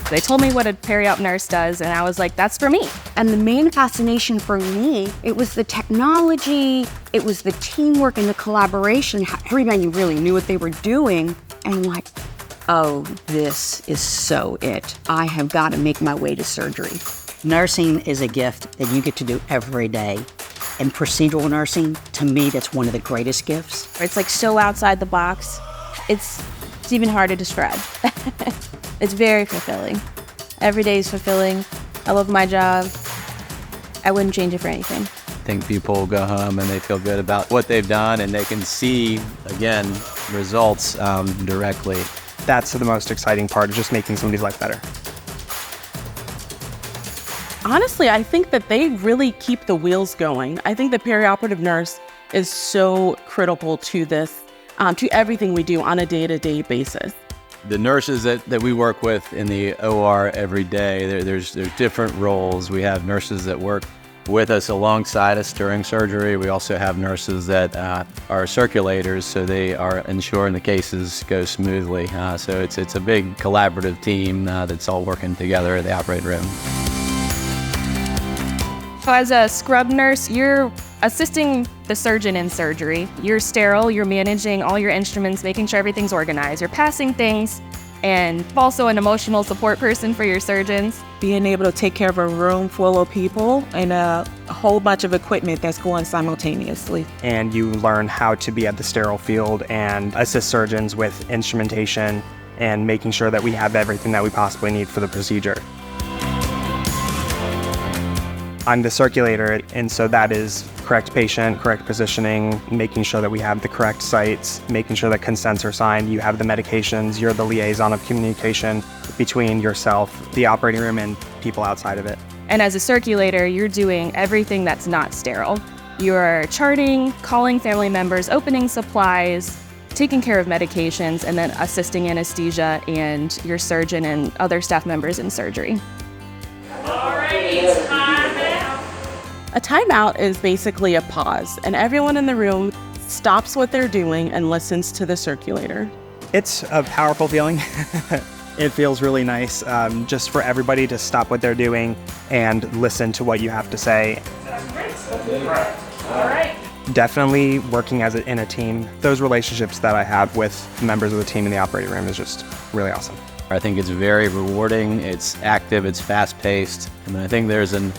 They told me what a peri-op nurse does, and I was like, that's for me. And the main fascination for me, it was the technology, it was the teamwork and the collaboration. Everybody really knew what they were doing. And I'm like, oh, this is so it. I have got to make my way to surgery. Nursing is a gift that you get to do every day. And procedural nursing, to me, that's one of the greatest gifts. It's like so outside the box. It's even hard to describe. It's very fulfilling. Every day is fulfilling. I love my job. I wouldn't change it for anything. I think people go home and they feel good about what they've done, and they can see, again, results directly. That's the most exciting part, of just making somebody's life better. Honestly, I think that they really keep the wheels going. I think the perioperative nurse is so critical to this, to everything we do on a day-to-day basis. The nurses that we work with in the OR every day, there's different roles. We have nurses that work with us alongside us during surgery. We also have nurses that are circulators, so they are ensuring the cases go smoothly. So it's a big collaborative team that's all working together at the operating room. So as a scrub nurse, you're assisting the surgeon in surgery. You're sterile, you're managing all your instruments, making sure everything's organized. You're passing things, and also an emotional support person for your surgeons. Being able to take care of a room full of people and a whole bunch of equipment that's going simultaneously. And you learn how to be at the sterile field and assist surgeons with instrumentation and making sure that we have everything that we possibly need for the procedure. I'm the circulator, and so that is correct patient, correct positioning, making sure that we have the correct sites, making sure that consents are signed, you have the medications, you're the liaison of communication between yourself, the operating room, and people outside of it. And as a circulator, you're doing everything that's not sterile. You're charting, calling family members, opening supplies, taking care of medications, and then assisting anesthesia and your surgeon and other staff members in surgery. A timeout is basically a pause, and everyone in the room stops what they're doing and listens to the circulator. It's a powerful feeling. It feels really nice just for everybody to stop what they're doing and listen to what you have to say. Definitely working in a team. Those relationships that I have with members of the team in the operating room is just really awesome. I think it's very rewarding, it's active, it's fast-paced, and I think there's an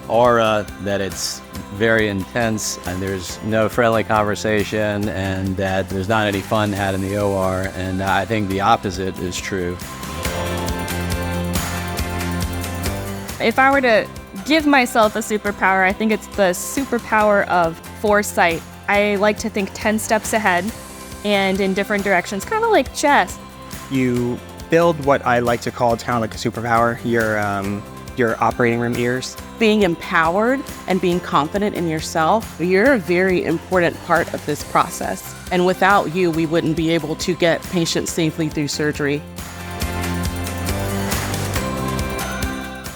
aura that it's very intense and there's no friendly conversation and that there's not any fun had in the OR, and I think the opposite is true. If I were to give myself a superpower, I think it's the superpower of foresight. I like to think 10 steps ahead and in different directions, kind of like chess. You build what I like to call, it's kind of like a superpower, your operating room ears. Being empowered and being confident in yourself, you're a very important part of this process. And without you, we wouldn't be able to get patients safely through surgery.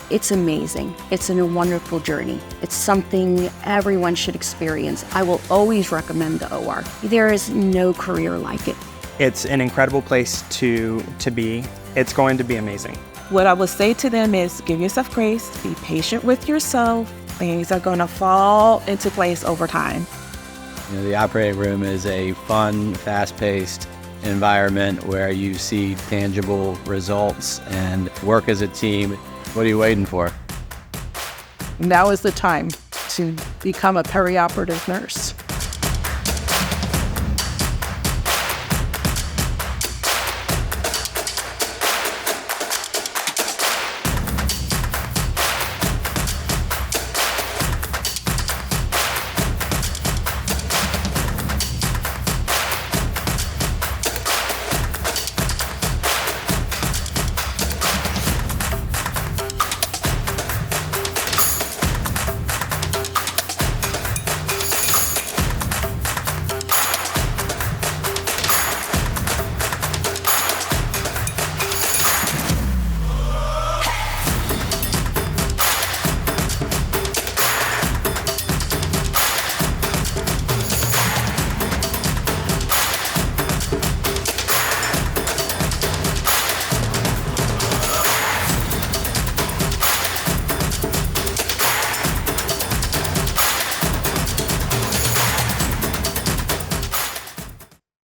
It's amazing. It's a wonderful journey. It's something everyone should experience. I will always recommend the OR. There is no career like it. It's an incredible place to be. It's going to be amazing. What I would say to them is give yourself grace, be patient with yourself. Things are going to fall into place over time. You know, the operating room is a fun, fast-paced environment where you see tangible results and work as a team. What are you waiting for? Now is the time to become a perioperative nurse.